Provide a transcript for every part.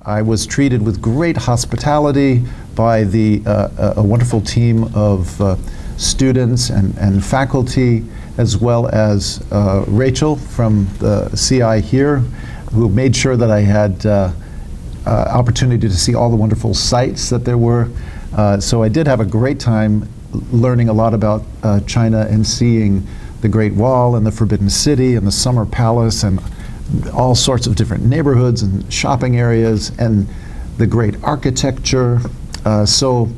I was treated with great hospitality by a wonderful team of students and faculty, as well as Rachel from the CI here, who made sure that I had opportunity to see all the wonderful sites that there were. So I did have a great time learning a lot about China and seeing the Great Wall and the Forbidden City and the Summer Palace and all sorts of different neighborhoods and shopping areas and the great architecture. So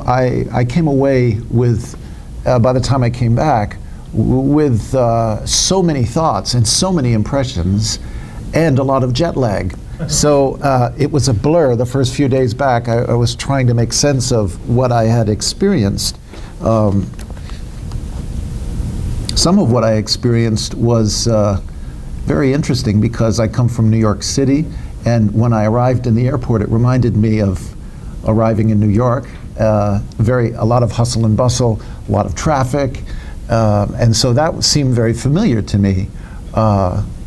I came away with, by the time I came back, with so many thoughts and so many impressions and a lot of jet lag. So it was a blur the first few days back. I was trying to make sense of what I had experienced. Some of what I experienced was very interesting because I come from New York City, and when I arrived in the airport, it reminded me of arriving in New York. A lot of hustle and bustle, a lot of traffic, and so that seemed very familiar to me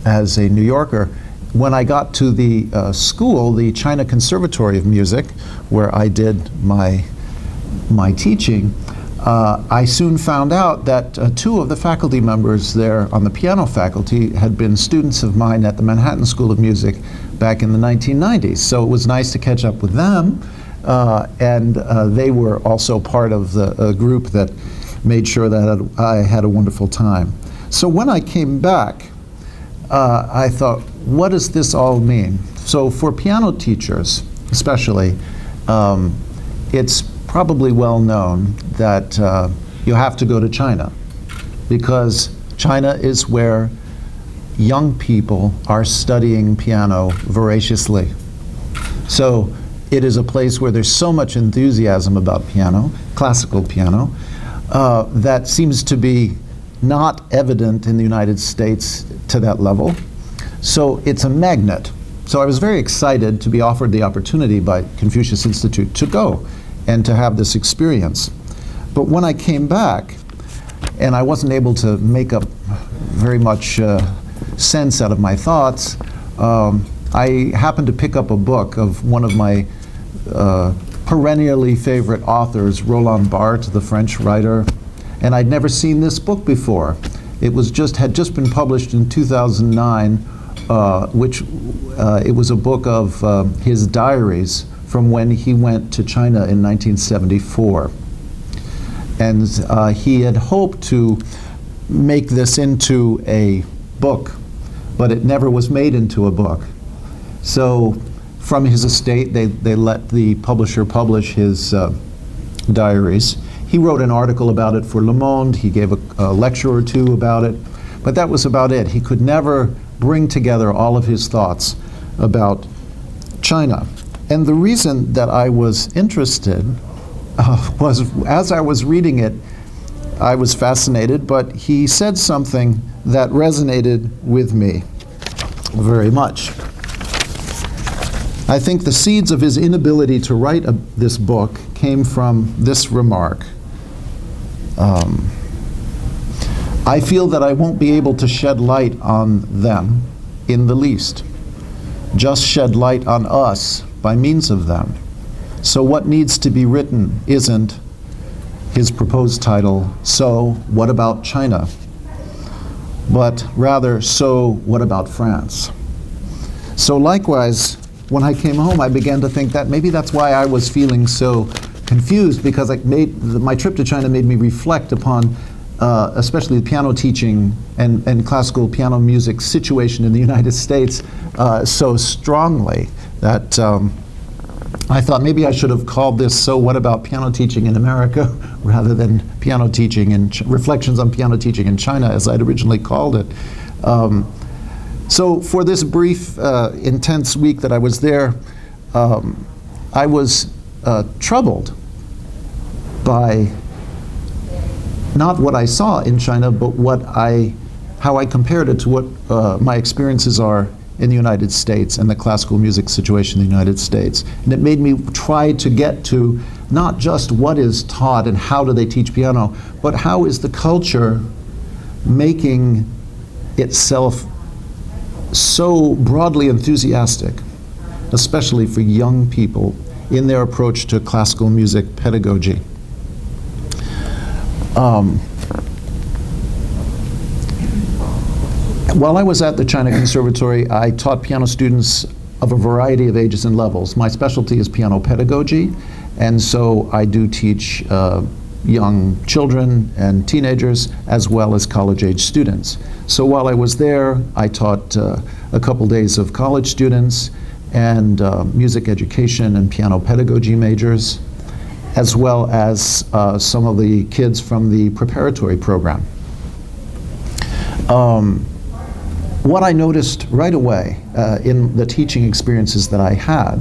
as a New Yorker. When I got to the school, the China Conservatory of Music, where I did my teaching, I soon found out that two of the faculty members there on the piano faculty had been students of mine at the Manhattan School of Music back in the 1990s. So it was nice to catch up with them, and they were also part of the group that made sure that I had a wonderful time. So when I came back, I thought, what does this all mean? So for piano teachers, especially, it's probably well known that you have to go to China, because China is where young people are studying piano voraciously. So it is a place where there's so much enthusiasm about piano, classical piano, that seems to be not evident in the United States to that level. So it's a magnet. So I was very excited to be offered the opportunity by Confucius Institute to go and to have this experience. But when I came back, and I wasn't able to make up very much sense out of my thoughts, I happened to pick up a book of one of my perennially favorite authors, Roland Barthes, the French writer, and I'd never seen this book before. It had just been published in 2009, which it was a book of his diaries from when he went to China in 1974. And he had hoped to make this into a book, but it never was made into a book. So from his estate, they let the publisher publish his diaries. He wrote an article about it for Le Monde. He gave a lecture or two about it, but that was about it. He could never bring together all of his thoughts about China. And the reason that I was interested was, as I was reading it, I was fascinated, but he said something that resonated with me very much. I think the seeds of his inability to write this book came from this remark. I feel that I won't be able to shed light on them in the least, just shed light on us by means of them. So what needs to be written isn't his proposed title, So What About China? But rather, So What About France? So likewise, when I came home, I began to think that maybe that's why I was feeling so confused, because my trip to China made me reflect upon especially the piano teaching and classical piano music situation in the United States so strongly that I thought maybe I should have called this So What About Piano Teaching in America rather than Piano Teaching and Reflections on Piano Teaching in China, as I'd originally called it. So for this brief, intense week that I was there, I was troubled by not what I saw in China, but how I compared it to what my experiences are in the United States and the classical music situation in the United States. And it made me try to get to not just what is taught and how do they teach piano, but how is the culture making itself so broadly enthusiastic especially for young people in their approach to classical music pedagogy. While I was at the China Conservatory, I taught piano students of a variety of ages and levels. My specialty is piano pedagogy, and so I do teach young children and teenagers as well as college-age students. So while I was there, I taught a couple days of college students and music education and piano pedagogy majors, as well as some of the kids from the preparatory program. What I noticed right away in the teaching experiences that I had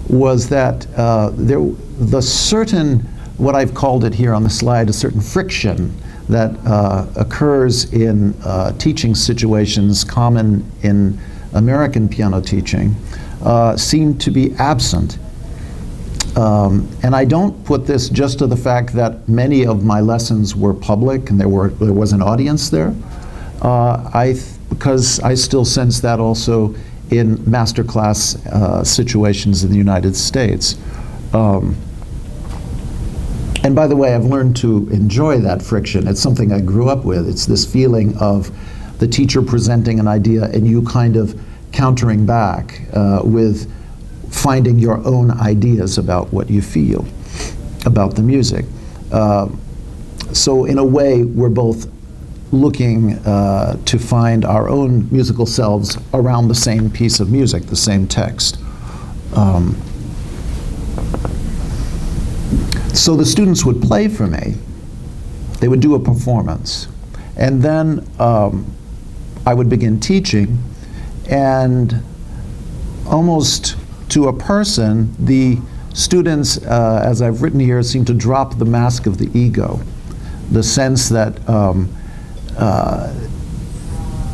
was that the certain, what I've called it here on the slide, a certain friction that occurs in teaching situations common in American piano teaching seemed to be absent. And I don't put this just to the fact that many of my lessons were public and there was an audience there. Because I still sense that also in masterclass situations in the United States. And by the way, I've learned to enjoy that friction. It's something I grew up with. It's this feeling of the teacher presenting an idea and you kind of countering back with finding your own ideas about what you feel about the music. So in a way, we're both looking to find our own musical selves around the same piece of music, the same text. So the students would play for me. They would do a performance. And then I would begin teaching, and almost to a person, the students, as I've written here, seem to drop the mask of the ego, the sense that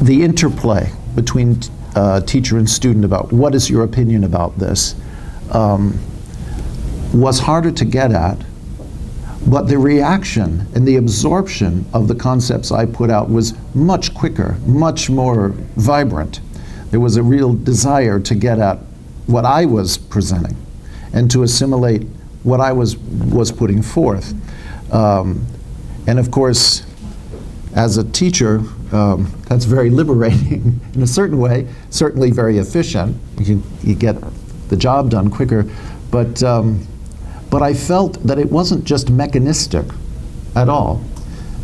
the interplay between teacher and student about what is your opinion about this was harder to get at, but the reaction and the absorption of the concepts I put out was much quicker, much more vibrant. There was a real desire to get at what I was presenting and to assimilate what I was putting forth. And of course, as a teacher, that's very liberating in a certain way, certainly very efficient. You get the job done quicker, but I felt that it wasn't just mechanistic at all.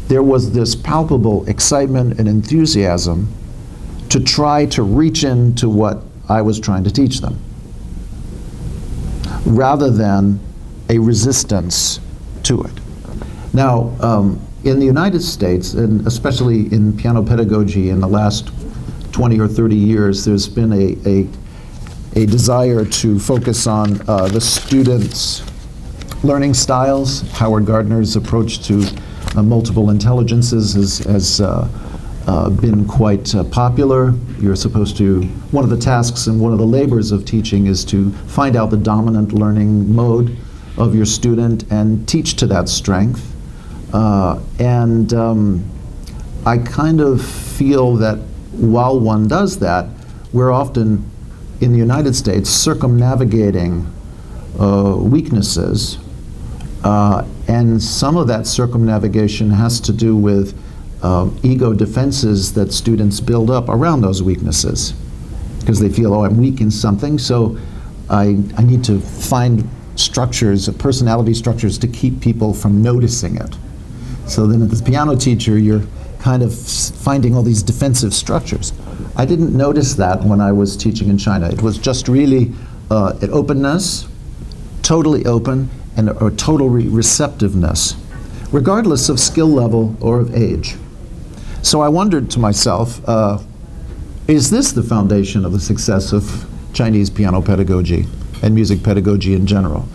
There was this palpable excitement and enthusiasm to try to reach into what I was trying to teach them, rather than a resistance to it. Now, in the United States, and especially in piano pedagogy in the last 20 or 30 years, there's been a desire to focus on the students' learning styles. Howard Gardner's approach to multiple intelligences has been quite popular. You're supposed to, one of the tasks and one of the labors of teaching is to find out the dominant learning mode of your student and teach to that strength. I kind of feel that while one does that, we're often, in the United States, circumnavigating weaknesses, and some of that circumnavigation has to do with ego defenses that students build up around those weaknesses, because they feel, oh, I'm weak in something, so I need to find structures, personality structures, to keep people from noticing it. So then as a piano teacher, you're kind of finding all these defensive structures. I didn't notice that when I was teaching in China. It was just really an openness, totally open, and a total receptiveness, regardless of skill level or of age. So I wondered to myself, is this the foundation of the success of Chinese piano pedagogy and music pedagogy in general?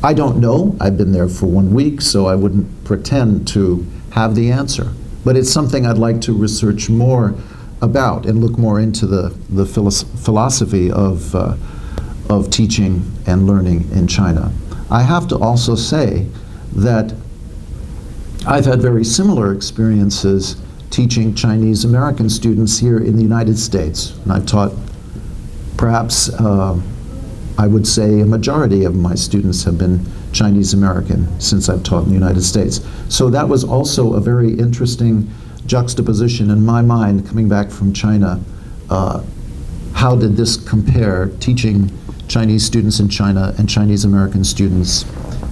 I don't know. I've been there for 1 week, so I wouldn't pretend to have the answer. But it's something I'd like to research more about and look more into the philosophy of teaching and learning in China. I have to also say that I've had very similar experiences teaching Chinese American students here in the United States. And I've taught perhaps I would say a majority of my students have been Chinese American since I've taught in the United States. So that was also a very interesting juxtaposition in my mind coming back from China. How did this compare, teaching Chinese students in China and Chinese American students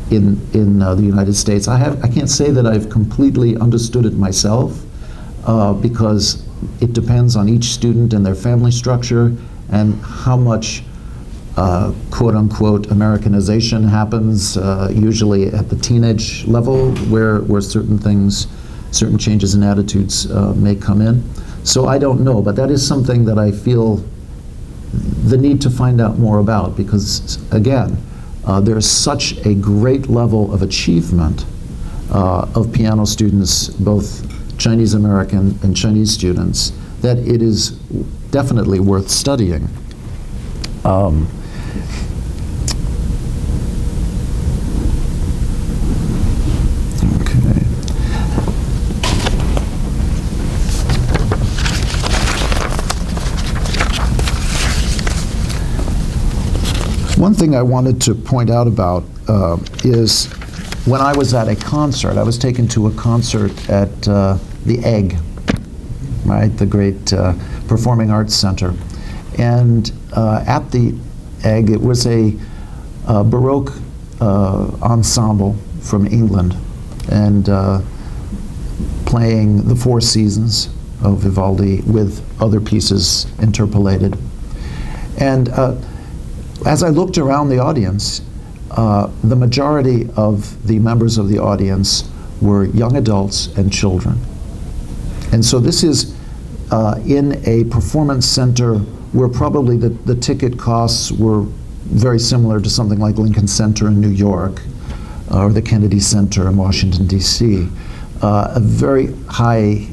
in the United States? I can't say that I've completely understood it myself, because it depends on each student and their family structure and how much quote-unquote Americanization happens, usually at the teenage level, where certain things, certain changes in attitudes may come in. So I don't know, but that is something that I feel the need to find out more about, because again, there's such a great level of achievement of piano students, both Chinese American and Chinese students, that it is definitely worth studying. One thing I wanted to point out about is when I was at a concert, I was taken to a concert at the Egg, right, the great Performing Arts Center. And at the Egg, it was a Baroque ensemble from England, and playing the Four Seasons of Vivaldi with other pieces interpolated. And as I looked around the audience, the majority of the members of the audience were young adults and children. And so this is in a performance center where probably the ticket costs were very similar to something like Lincoln Center in New York or the Kennedy Center in Washington, D.C. A very high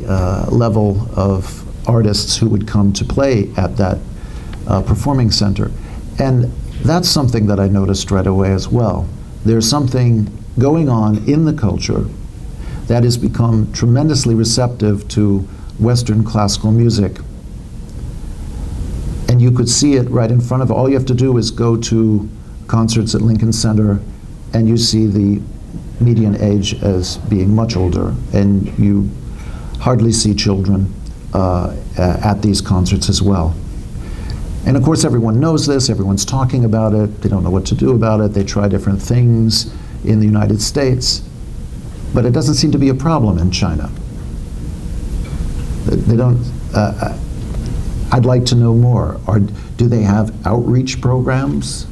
level of artists who would come to play at that performing center. And that's something that I noticed right away as well. There's something going on in the culture that has become tremendously receptive to Western classical music. And you could see it right in front of it. All you have to do is go to concerts at Lincoln Center, and you see the median age as being much older, and you hardly see children at these concerts as well. And of course, everyone knows this, everyone's talking about it, they don't know what to do about it, they try different things in the United States, but it doesn't seem to be a problem in China. They don't, I'd like to know more. Do they have outreach programs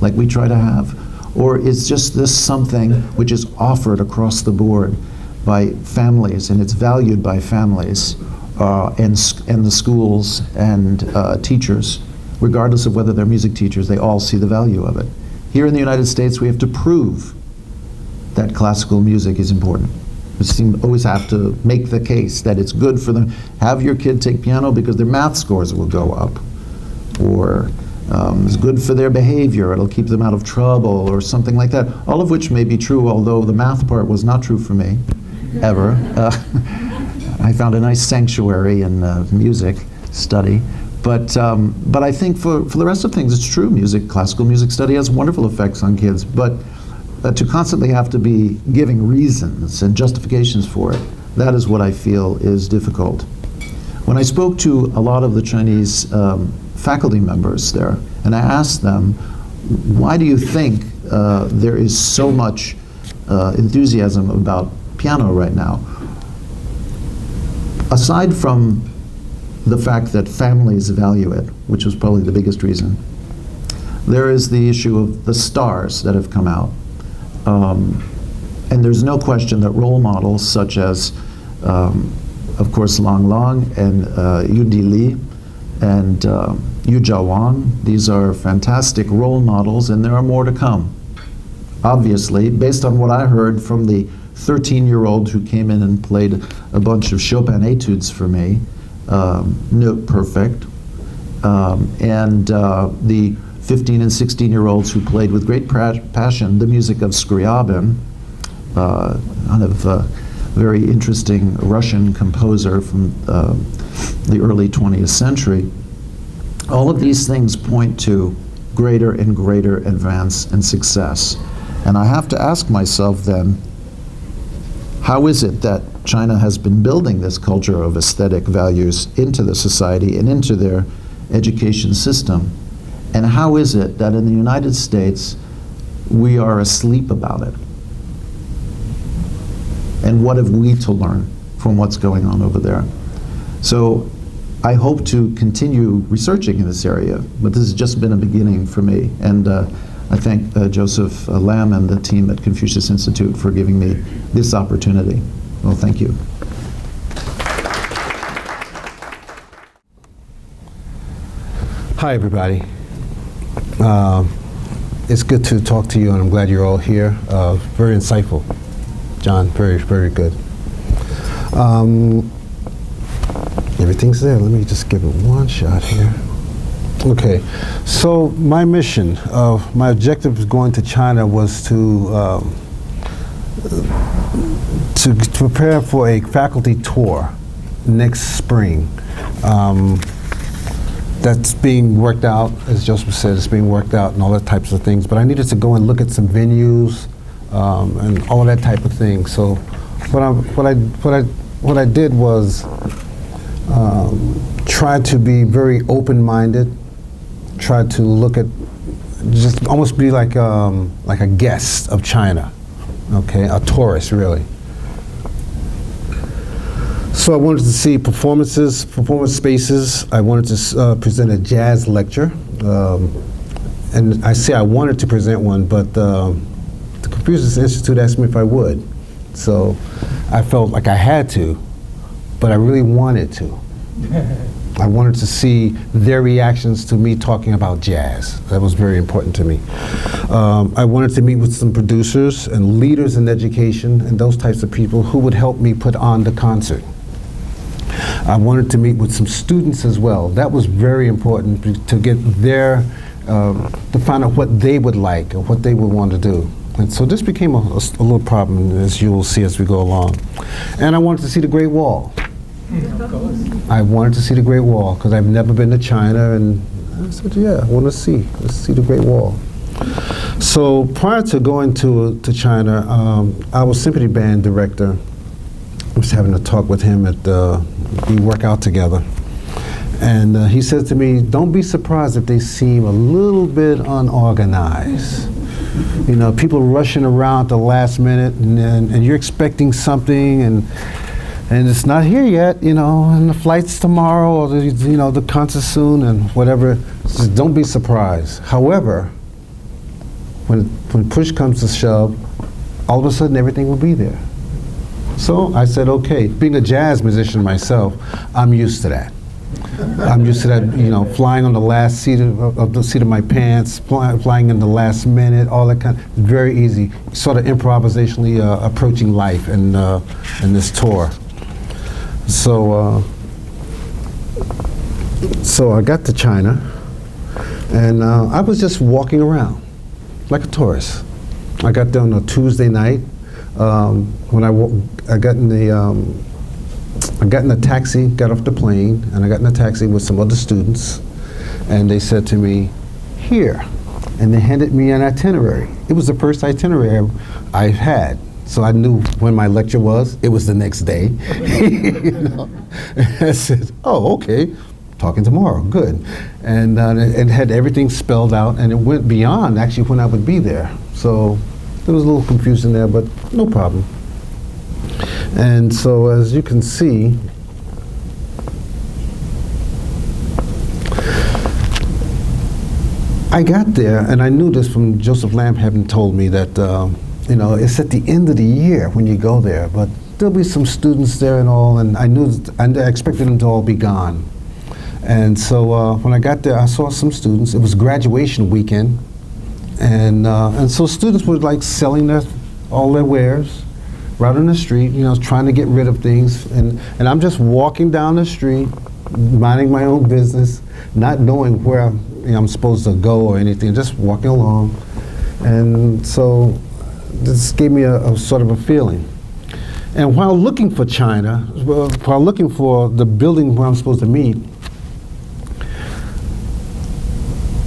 like we try to have? Or is just this something which is offered across the board by families, and it's valued by families and the schools and teachers, regardless of whether they're music teachers, they all see the value of it. Here in the United States, we have to prove that classical music is important. We always have to make the case that it's good for them. Have your kid take piano because their math scores will go up, or it's good for their behavior, it'll keep them out of trouble, or something like that. All of which may be true, although the math part was not true for me, ever. I found a nice sanctuary in music study. But I think for the rest of things, it's true. Classical music study has wonderful effects on kids. But to constantly have to be giving reasons and justifications for it, that is what I feel is difficult. When I spoke to a lot of the Chinese faculty members there, and I asked them, why do you think there is so much enthusiasm about piano right now? Aside from the fact that families value it, which was probably the biggest reason, there is the issue of the stars that have come out. And there's no question that role models such as, of course, Lang Lang and Yu Di Li and Yu Jiawang, these are fantastic role models, and there are more to come. Obviously, based on what I heard from the 13-year-old who came in and played a bunch of Chopin etudes for me, note perfect, and the 15 and 16-year-olds who played with great passion the music of Scriabin, kind of very interesting Russian composer from the early 20th century. All of these things point to greater and greater advance and success. And I have to ask myself then, how is it that China has been building this culture of aesthetic values into the society and into their education system? And how is it that in the United States, we are asleep about it? And what have we to learn from what's going on over there? So I hope to continue researching in this area, but this has just been a beginning for me. And I thank Joseph Lam and the team at Confucius Institute for giving me this opportunity. Well, thank you. Hi, everybody. It's good to talk to you, and I'm glad you're all here. Very insightful, John. Very, very good. Everything's there. Let me just give it one shot here. Okay, so my mission, my objective of going to China was to prepare for a faculty tour next spring. That's being worked out, as Joseph said, it's being worked out and all that types of things. But I needed to go and look at some venues and all that type of thing. So what I did was try to be very open-minded. Try to look at, just almost be like a guest of China, okay, a tourist really. So I wanted to see performances, performance spaces. I wanted to present a jazz lecture, and I say I wanted to present one, but the Confucius Institute asked me if I would. So I felt like I had to, but I really wanted to. I wanted to see their reactions to me talking about jazz. That was very important to me. I wanted to meet with some producers and leaders in education and those types of people who would help me put on the concert. I wanted to meet with some students as well. That was very important to get their, to find out what they would like or what they would want to do. And so this became a little problem, as you will see as we go along. And I wanted to see the Great Wall. I wanted to see the Great Wall because I've never been to China, and I said, yeah, I want to see. Let's see the Great Wall. So prior to going to China, I was symphony band director. I was having a talk with him at we work out together, and he said to me, "Don't be surprised if they seem a little bit unorganized. You know, people rushing around at the last minute, and you're expecting something, and it's not here yet, you know, and the flight's tomorrow, or the concert's soon, and whatever. Just don't be surprised. However, when push comes to shove, all of a sudden everything will be there." So I said, okay, being a jazz musician myself, I'm used to that. I'm used to that, you know, flying on the last seat of the seat of my pants, flying in the last minute, all that kind. Very easy, sort of improvisationally approaching life in this tour. So I got to China, and I was just walking around like a tourist. I got there on a Tuesday night. When I got in the taxi, got off the plane, and I got in a taxi with some other students, and they said to me, "Here," and they handed me an itinerary. It was the first itinerary I had, so I knew when my lecture was. It was the next day. You know? I said, "Oh, okay, talking tomorrow, good," and it had everything spelled out, and it went beyond actually when I would be there. So there was a little confusion there, but no problem. And so, as you can see, I got there, and I knew this from Joseph Lam having told me that, you know, it's at the end of the year when you go there, but there'll be some students there and all, and I expected them to all be gone. And so when I got there, I saw some students. It was graduation weekend. And so students were like selling all their wares right on the street, you know, trying to get rid of things. And I'm just walking down the street, minding my own business, not knowing where I'm supposed to go or anything, just walking along. And so this gave me a sort of a feeling. And while looking for China, while looking for the building where I'm supposed to meet,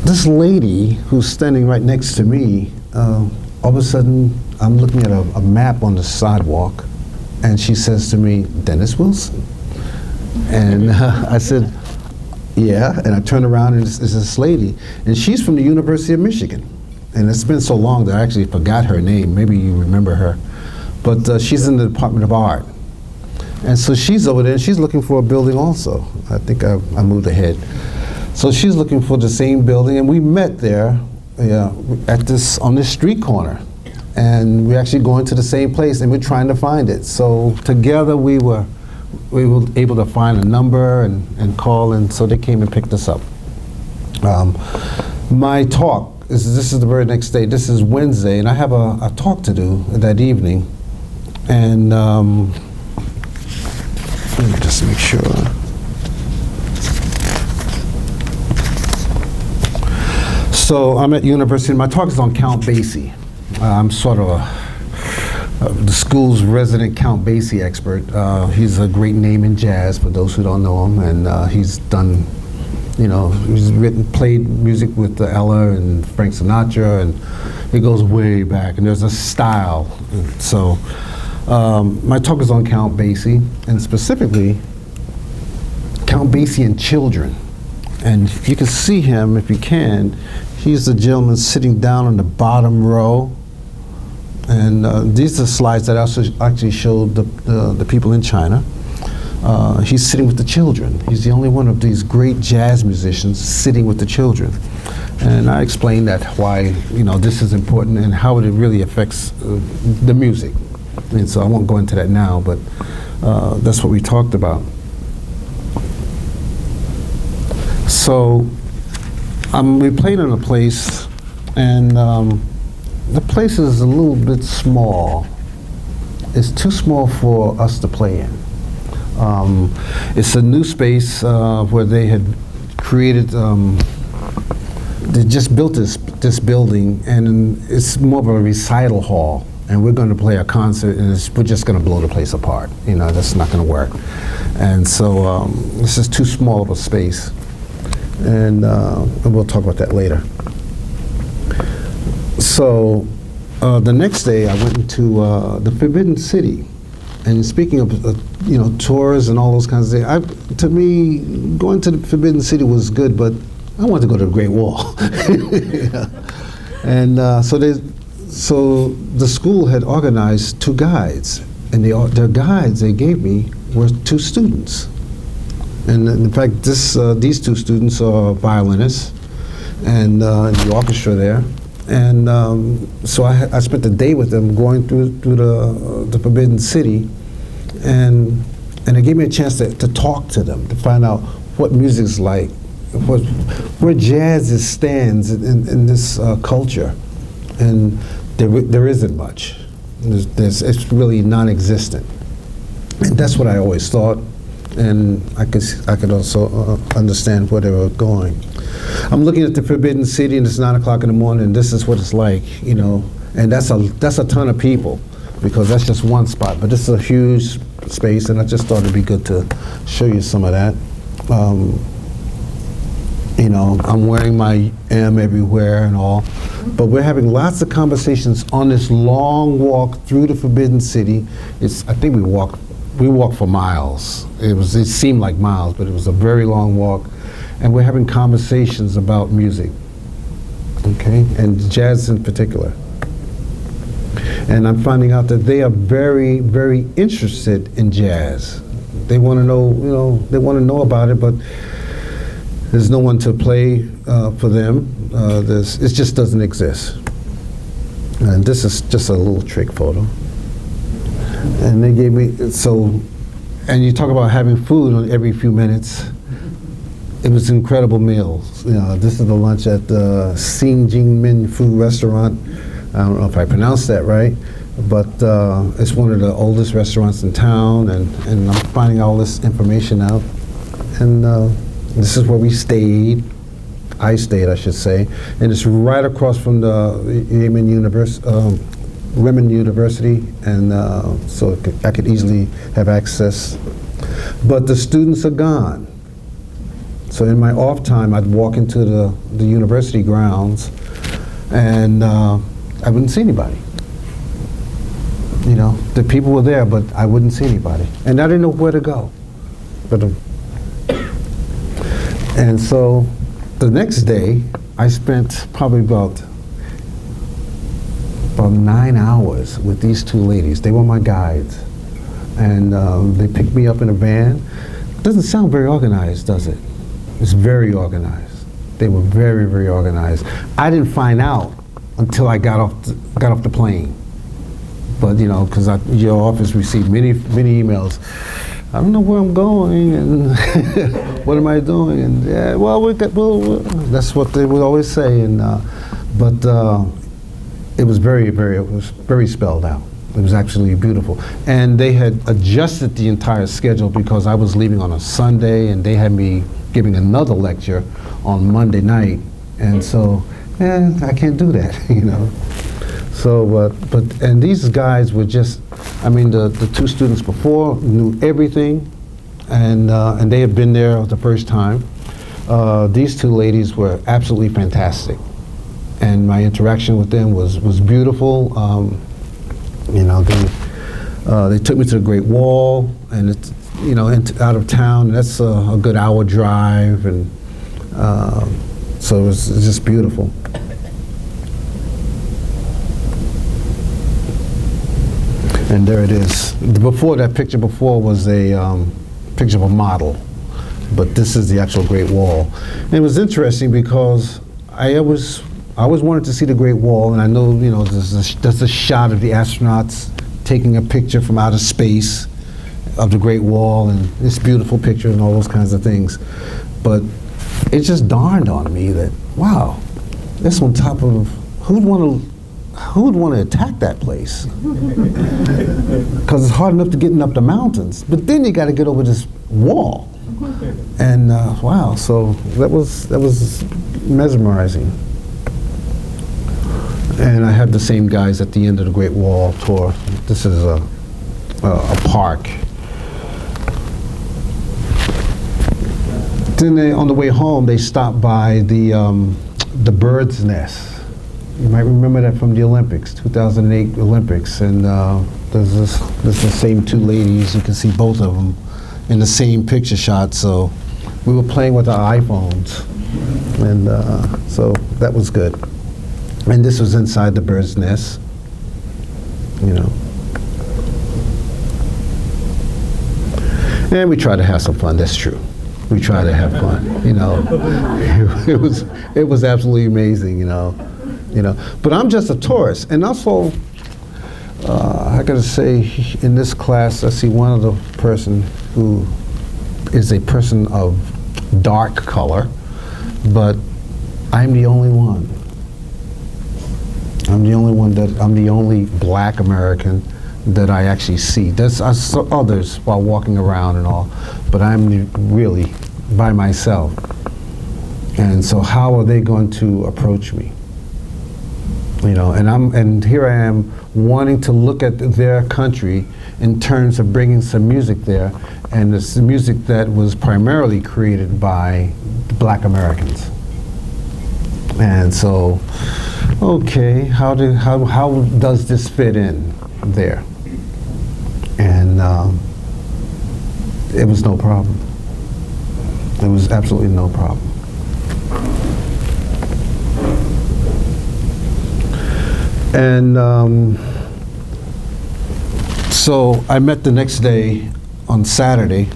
this lady who's standing right next to me, all of a sudden, I'm looking at a map on the sidewalk, and she says to me, "Dennis Wilson." And I said, "Yeah." And I turned around, and it's this lady, and she's from the University of Michigan. And it's been so long that I actually forgot her name. Maybe you remember her. But she's in the Department of Art. And so she's over there, and she's looking for a building also. I think I moved ahead. So she's looking for the same building, and we met there on this street corner. And we're actually going to the same place, and we're trying to find it. So together we were able to find a number and call, and so they came and picked us up. My talk, this is the very next day. This is Wednesday, and I have a talk to do that evening. And let me just make sure. So I'm at university, and my talk is on Count Basie. I'm sort of the school's resident Count Basie expert. He's a great name in jazz for those who don't know him, and he's done, he's played music with Ella and Frank Sinatra, and it goes way back, and there's a style. So my talk is on Count Basie, and specifically Count Basie and children. And you can see him, if you can, he's the gentleman sitting down on the bottom row. And these are slides that actually showed the people in China. He's sitting with the children. He's the only one of these great jazz musicians sitting with the children. And I explained that why this is important and how it really affects the music. And so I won't go into that now, but that's what we talked about. So we played in a place, and the place is a little bit small. It's too small for us to play in. It's a new space where they had created, they just built this building, and it's more of a recital hall. And we're going to play a concert, and we're just going to blow the place apart. That's not going to work. And so this is too small of a space. And we'll talk about that later. So the next day, I went into the Forbidden City. And speaking of tours and all those kinds of things, to me, going to the Forbidden City was good, but I wanted to go to the Great Wall. And so the school had organized 2 guides, and their guides they gave me were 2 students. And in fact, these 2 students are violinists and in the orchestra there. And so I spent the day with them going through the Forbidden City, and it gave me a chance to talk to them, to find out what music's like, where jazz stands in this culture. And there isn't much. It's really non-existent. And that's what I always thought. And I could also understand where they were going. I'm looking at the Forbidden City, and it's 9 o'clock in the morning, and this is what it's like, and that's a ton of people, because that's just one spot, but this is a huge space, and I just thought it'd be good to show you some of that. I'm wearing my M everywhere and all, but we're having lots of conversations on this long walk through the Forbidden City. I think we walked for miles. It seemed like miles, but it was a very long walk. And we're having conversations about music, okay? And jazz in particular. And I'm finding out that they are very, very interested in jazz. They want to know, they want to know about it, but there's no one to play for them. It just doesn't exist. And this is just a little trick photo. And they gave me, and you talk about having food every few minutes. It was incredible meals. This is the lunch at the Xin Jing Min Food Restaurant. I don't know if I pronounced that right, but it's one of the oldest restaurants in town, and I'm finding all this information out. And this is where we stayed. I stayed, I should say. And it's right across from the Renmin University, and so I could easily have access. But the students are gone. So in my off time, I'd walk into the university grounds, and I wouldn't see anybody. You know, the people were there, but I wouldn't see anybody, and I didn't know where to go. But and so the next day, I spent probably about 9 hours with these two ladies. They were my guides, and they picked me up in a van. Doesn't sound very organized, does it? It's very organized. They were very, very organized. I didn't find out until I got off the plane. But you know, because your office received many emails. I don't know where I'm going, and what am I doing? And yeah, well, that's what they would always say. And but it was very spelled out. It was actually beautiful. And they had adjusted the entire schedule because I was leaving on a Sunday, and they had me giving another lecture on Monday night. And so, I can't do that, you know. So, and these guys were just, I mean, the two students before knew everything, and they had been there the first time. These two ladies were absolutely fantastic, and my interaction with them was beautiful. You know, they took me to the Great Wall, and it's, you know, out of town. That's a good hour drive, and so it was just beautiful. And there it is. Before, that picture before was a picture of a model, but this is the actual Great Wall. And it was interesting because I always wanted to see the Great Wall, and I know, you know, there's a shot of the astronauts taking a picture from outer space of the Great Wall, and this beautiful picture and all those kinds of things. But it just dawned on me that, wow, that's on top of, who would want to attack that place? Because it's hard enough to get up the mountains, but then you got to get over this wall. And wow, so that was mesmerizing. And I had the same guys at the end of the Great Wall tour. This is a park. Then on the way home, they stopped by the bird's nest. You might remember that from the Olympics, 2008 Olympics, and there's the same two ladies. You can see both of them in the same picture shot. So we were playing with our iPhones, and so that was good. And this was inside the bird's nest, you know. And we try to have some fun. That's true. We try to have fun. You know, it was absolutely amazing. You know. But I'm just a tourist, and also I gotta say, in this class, I see one of the person who is a person of dark color, but I'm the only one. I'm the only black American that I actually see. I saw others while walking around and all, but I'm really by myself. And so how are they going to approach me? You know, and here I am wanting to look at their country in terms of bringing some music there, and it's music that was primarily created by black Americans. And so, okay, how does this fit in there? And it was no problem. It was absolutely no problem. And so I met the next day on Saturday.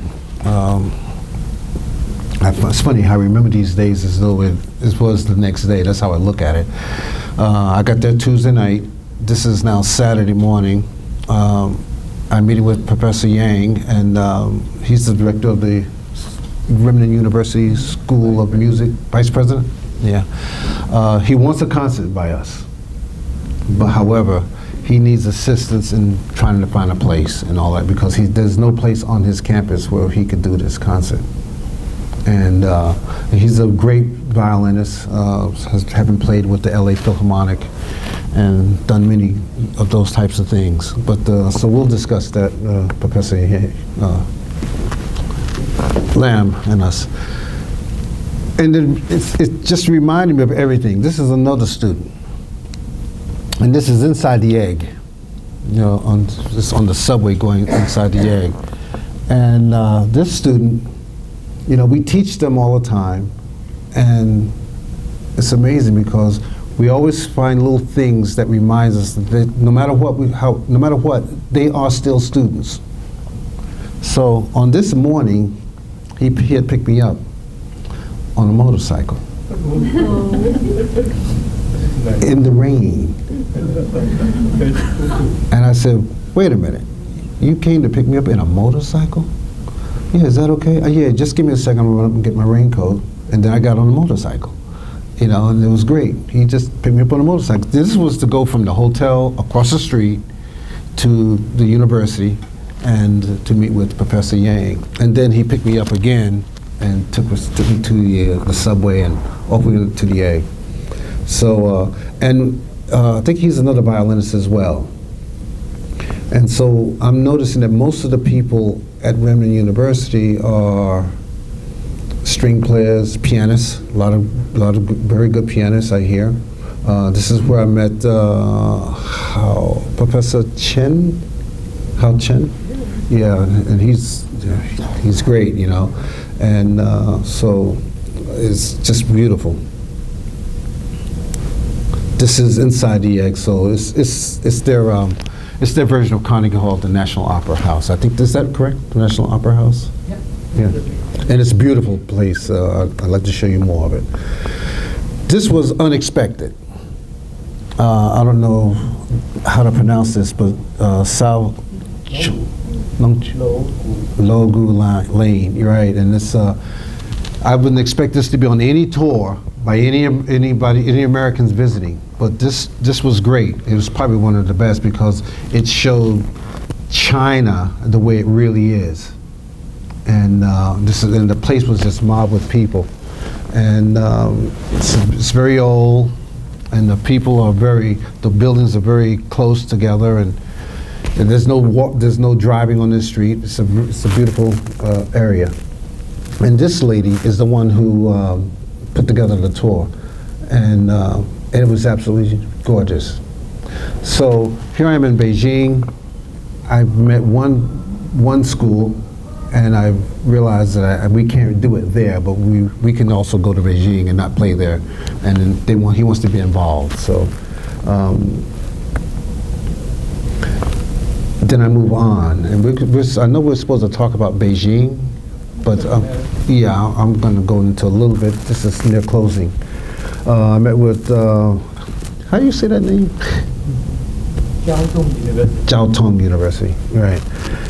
It's funny how I remember these days as though it was the next day. That's how I look at it. I got there Tuesday night. This is now Saturday morning. I'm meeting with Professor Yang, and he's the director of the Remington University School of Music, Vice President. Yeah. He wants a concert by us. But however, he needs assistance in trying to find a place and all that, because there's no place on his campus where he could do this concert. And he's a great violinist, having played with the LA Philharmonic and done many of those types of things. But so we'll discuss that, Professor Lamb and us. And then it just reminded me of everything. This is another student, and this is inside the egg. You know, just on the subway going inside the egg. And this student, you know, we teach them all the time, and it's amazing because we always find little things that reminds us that no matter what, they are still students. So on this morning, he had picked me up on a motorcycle in the rain. And I said, wait a minute, you came to pick me up in a motorcycle? Yeah, is that okay? Yeah, just give me a second, I'm gonna run up and get my raincoat. And then I got on the motorcycle, you know, and it was great. He just picked me up on a motorcycle. This was to go from the hotel across the street to the university and to meet with Professor Yang. And then he picked me up again and took me to the subway and off we went to the A. So, I think he's another violinist as well. And so I'm noticing that most of the people at Remden University are string players, pianists, a lot of very good pianists I hear. This is where I met Professor Chen, Hao Chen. Yeah, and he's great, you know. And so it's just beautiful. This is inside the egg, so it's their version of Carnegie Hall, the National Opera House. I think, is that correct? The National Opera House? Yeah. Yeah. And it's a beautiful place. I'd like to show you more of it. This was unexpected. I don't know how to pronounce this, but Logu Lane, you're right. And this, I wouldn't expect this to be on any tour by any Americans visiting, but this was great. It was probably one of the best because it showed China the way it really is, and and the place was just mobbed with people, and it's very old, and the buildings are very close together, and there's no driving on this street. It's a beautiful area, and this lady is the one who put together the tour, and it was absolutely gorgeous. So here I am in Beijing. I've met one school, and I realized that we can't do it there, but we can also go to Beijing and not play there, and then he wants to be involved. So then I move on, and I know we're supposed to talk about Beijing, but yeah, I'm going to go into a little bit. This is near closing. I met with, how do you say that name? Jiao Tong University, right.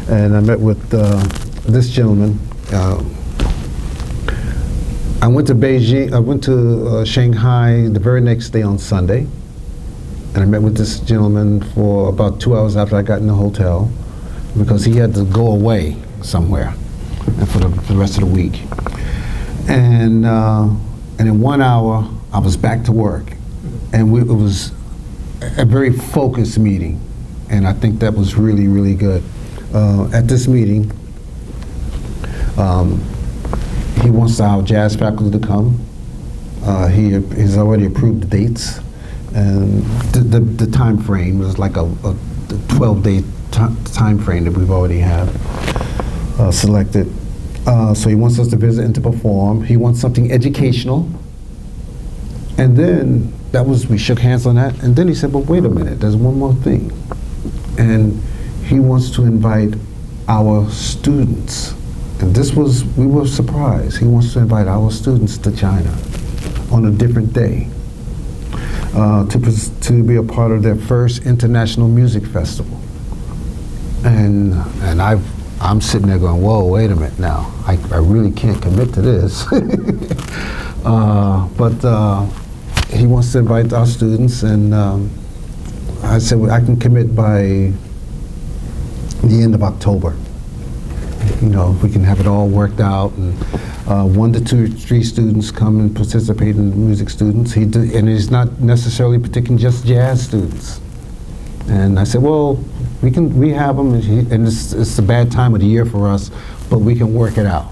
And I met with this gentleman. I went to Beijing, I went to Shanghai the very next day on Sunday, and I met with this gentleman for about 2 hours after I got in the hotel, because he had to go away somewhere and for the rest of the week. And in 1 hour, I was back to work. And it was a very focused meeting. And I think that was really, really good. At this meeting, he wants our jazz faculty to come. He's already approved the dates. And the time frame was like a 12-day time frame that we've already have selected. So he wants us to visit and to perform. He wants something educational. And then we shook hands on that. And then he said, but wait a minute, there's one more thing. And he wants to invite our students. And we were surprised. He wants to invite our students to China on a different day to be a part of their first international music festival. And I'm sitting there going, whoa, wait a minute now. I really can't commit to this. But he wants to invite our students, and I said, well, I can commit by the end of October. You know, if we can have it all worked out, and 1 to 2 or 3 students come and participate in the music students. And he's not necessarily picking just jazz students. And I said, well, we have them, and it's a bad time of the year for us, but we can work it out.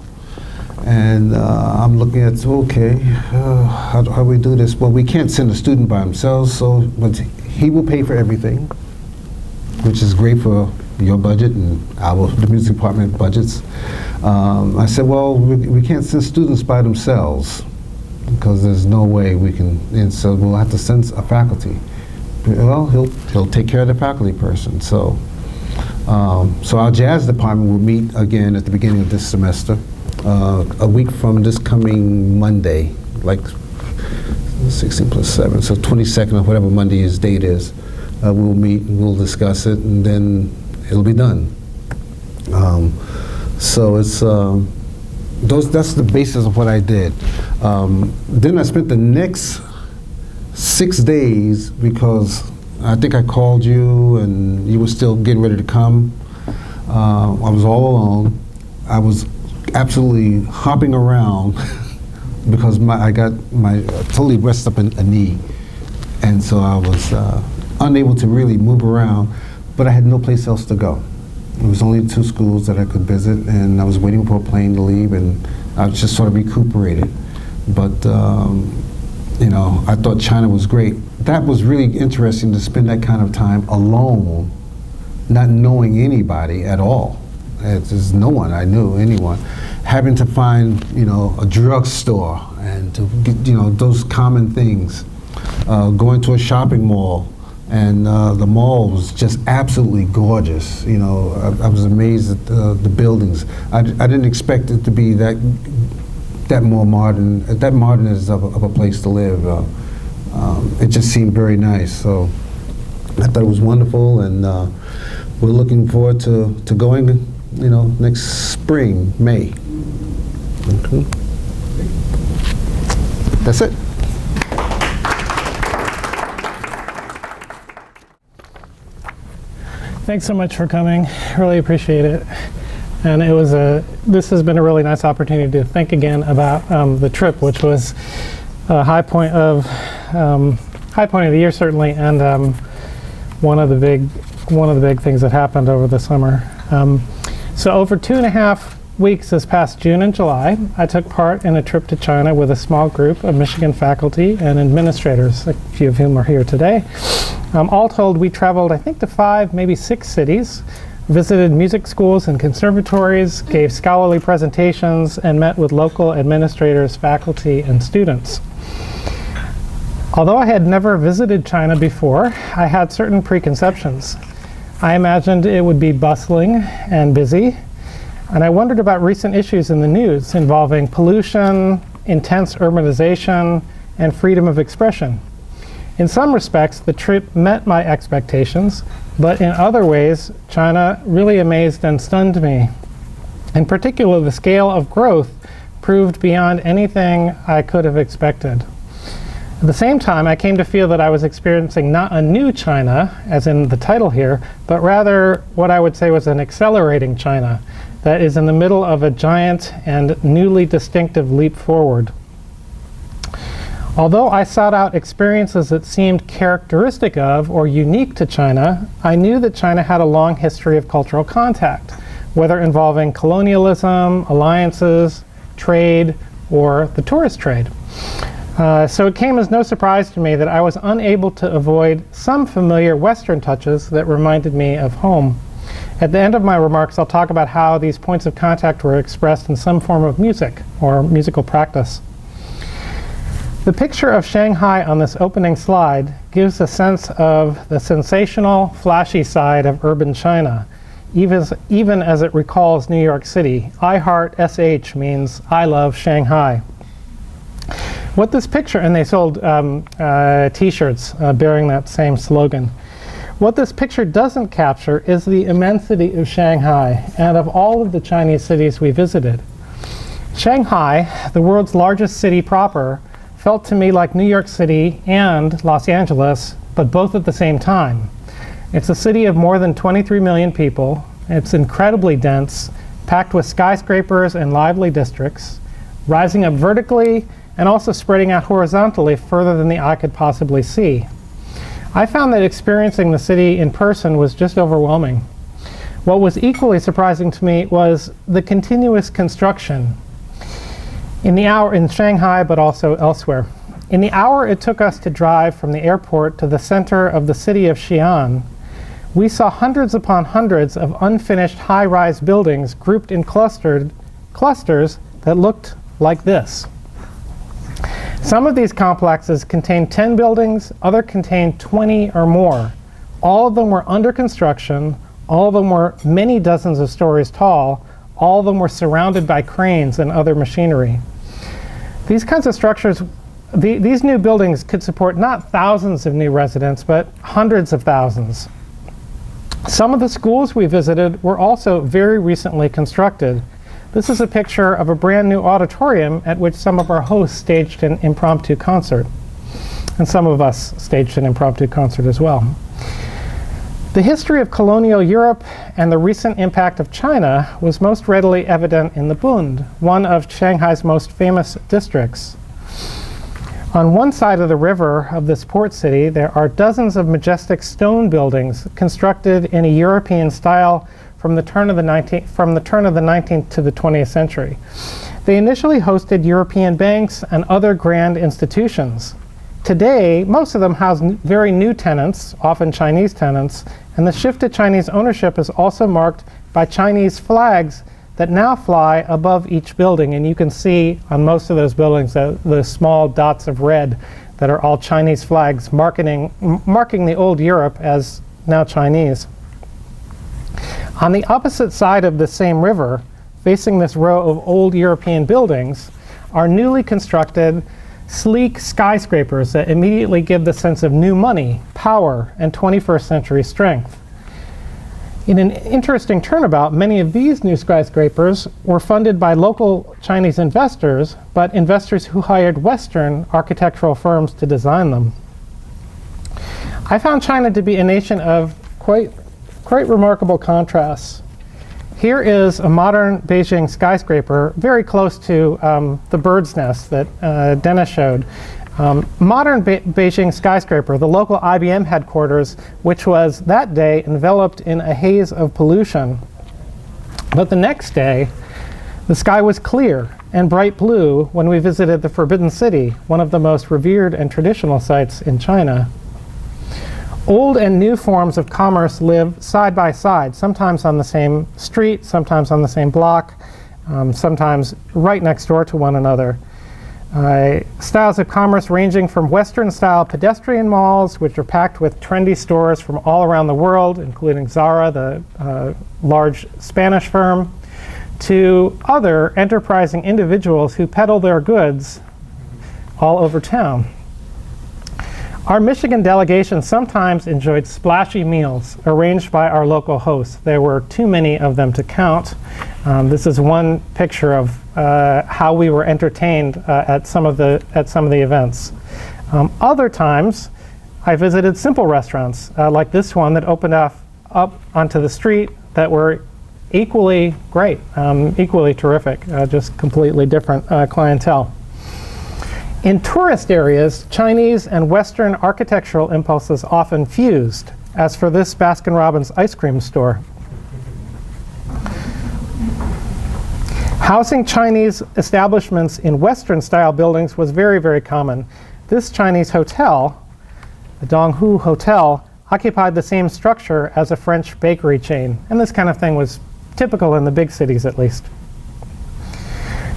And I'm looking at, okay, how do we do this? Well, we can't send a student by themselves, but he will pay for everything, which is great for your budget and the music department budgets. I said, well, we can't send students by themselves because there's no way we can, and so we'll have to send a faculty. Well, he'll take care of the faculty person. So our jazz department will meet again at the beginning of this semester, a week from this coming Monday, like 16 plus 7, so 22nd or whatever Monday's date is. We'll meet and we'll discuss it, and then it'll be done. So it's that's the basis of what I did. Then I spent the next 6 days, because I think I called you and you were still getting ready to come. I was all alone. I was absolutely hopping around because I got totally messed up a knee, and so I was unable to really move around, but I had no place else to go. There was only 2 schools that I could visit, and I was waiting for a plane to leave, and I was just sort of recuperated. But I thought China was great. That was really interesting to spend that kind of time alone, not knowing anybody at all. There's no one I knew, anyone. Having to find, a drugstore and to get, those common things. Going to a shopping mall, and the mall was just absolutely gorgeous. I was amazed at the buildings. I didn't expect it to be that more modern, that modern is of a place to live. It just seemed very nice. So I thought it was wonderful, and we're looking forward to going, next spring, May. Okay. That's it. Thanks so much for coming. Really appreciate it. And this has been a really nice opportunity to think again about the trip, which was a high point of the year certainly, and one of the big things that happened over the summer. So over 2.5 weeks this past June and July, I took part in a trip to China with a small group of Michigan faculty and administrators, a few of whom are here today. All told, we traveled, I think, to 5, maybe 6 cities, visited music schools and conservatories, gave scholarly presentations, and met with local administrators, faculty, and students. Although I had never visited China before, I had certain preconceptions. I imagined it would be bustling and busy, and I wondered about recent issues in the news involving pollution, intense urbanization, and freedom of expression. In some respects, the trip met my expectations, but in other ways, China really amazed and stunned me. In particular, the scale of growth proved beyond anything I could have expected. At the same time, I came to feel that I was experiencing not a new China, as in the title here, but rather what I would say was an accelerating China that is in the middle of a giant and newly distinctive leap forward. Although I sought out experiences that seemed characteristic of or unique to China, I knew that China had a long history of cultural contact, whether involving colonialism, alliances, trade, or the tourist trade. So it came as no surprise to me that I was unable to avoid some familiar Western touches that reminded me of home. At the end of my remarks, I'll talk about how these points of contact were expressed in some form of music or musical practice. The picture of Shanghai on this opening slide gives a sense of the sensational, flashy side of urban China, even as it recalls New York City. I heart SH means I love Shanghai. What this picture, and they sold t-shirts bearing that same slogan. What this picture doesn't capture is the immensity of Shanghai and of all of the Chinese cities we visited. Shanghai, the world's largest city proper, felt to me like New York City and Los Angeles, but both at the same time. It's a city of more than 23 million people. It's incredibly dense, packed with skyscrapers and lively districts, rising up vertically and also spreading out horizontally further than the eye could possibly see. I found that experiencing the city in person was just overwhelming. What was equally surprising to me was the continuous construction. In Shanghai, but also elsewhere. In the hour it took us to drive from the airport to the center of the city of Xi'an, we saw hundreds upon hundreds of unfinished high-rise buildings grouped in clusters that looked like this. Some of these complexes contained 10 buildings, others contained 20 or more. All of them were under construction, all of them were many dozens of stories tall, all of them were surrounded by cranes and other machinery. These kinds of structures, these new buildings could support not thousands of new residents, but hundreds of thousands. Some of the schools we visited were also very recently constructed. This is a picture of a brand new auditorium at which some of our hosts staged an impromptu concert. And some of us staged an impromptu concert as well. The history of colonial Europe and the recent impact of China was most readily evident in the Bund, one of Shanghai's most famous districts. On one side of the river of this port city, there are dozens of majestic stone buildings constructed in a European style from the turn of the 19th to the 20th century. They initially hosted European banks and other grand institutions. Today, most of them house very new tenants, often Chinese tenants, and the shift to Chinese ownership is also marked by Chinese flags that now fly above each building. And you can see on most of those buildings the small dots of red that are all Chinese flags marking the old Europe as now Chinese. On the opposite side of the same river, facing this row of old European buildings, are newly constructed sleek skyscrapers that immediately give the sense of new money, power, and 21st century strength. In an interesting turnabout, many of these new skyscrapers were funded by local Chinese investors, but investors who hired Western architectural firms to design them. I found China to be a nation of quite remarkable contrasts. Here is a modern Beijing skyscraper, very close to the bird's nest that Dennis showed. Modern Beijing skyscraper, the local IBM headquarters, which was that day enveloped in a haze of pollution. But the next day, the sky was clear and bright blue when we visited the Forbidden City, one of the most revered and traditional sites in China. Old and new forms of commerce live side by side, sometimes on the same street, sometimes on the same block, sometimes right next door to one another. Styles of commerce ranging from Western-style pedestrian malls, which are packed with trendy stores from all around the world, including Zara, the large Spanish firm, to other enterprising individuals who peddle their goods all over town. Our Michigan delegation sometimes enjoyed splashy meals arranged by our local hosts. There were too many of them to count. This is one picture of how we were entertained at some of the events. Other times, I visited simple restaurants like this one that opened up onto the street that were equally great, equally terrific, just completely different clientele. In tourist areas, Chinese and Western architectural impulses often fused, as for this Baskin-Robbins ice cream store. Housing Chinese establishments in Western-style buildings was very, very common. This Chinese hotel, the Donghu Hotel, occupied the same structure as a French bakery chain, and this kind of thing was typical in the big cities at least.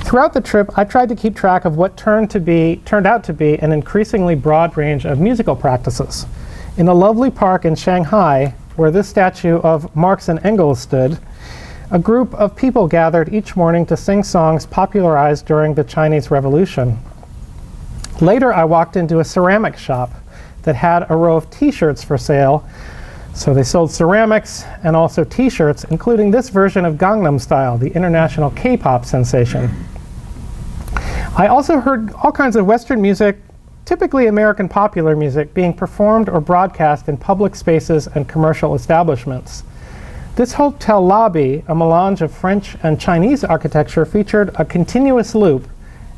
Throughout the trip, I tried to keep track of what turned out to be an increasingly broad range of musical practices. In a lovely park in Shanghai, where this statue of Marx and Engels stood, a group of people gathered each morning to sing songs popularized during the Chinese Revolution. Later, I walked into a ceramic shop that had a row of t-shirts for sale. So they sold ceramics and also t-shirts, including this version of Gangnam Style, the international K-pop sensation. I also heard all kinds of Western music, typically American popular music, being performed or broadcast in public spaces and commercial establishments. This hotel lobby, a melange of French and Chinese architecture, featured a continuous loop.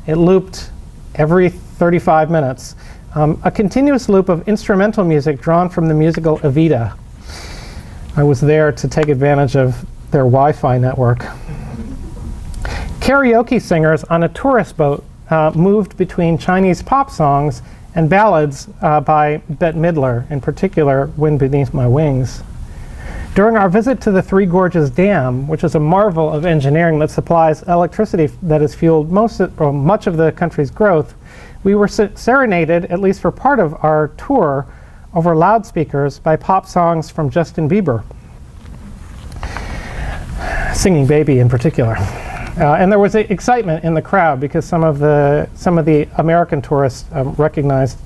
It looped every 35 minutes. A continuous loop of instrumental music drawn from the musical Evita. I was there to take advantage of their Wi-Fi network. Karaoke singers on a tourist boat moved between Chinese pop songs and ballads by Bette Midler, in particular, Wind Beneath My Wings. During our visit to the Three Gorges Dam, which is a marvel of engineering that supplies electricity that has fueled much of the country's growth, we were serenaded, at least for part of our tour, over loudspeakers by pop songs from Justin Bieber, Singing Baby in particular. And there was excitement in the crowd because some of the American tourists recognized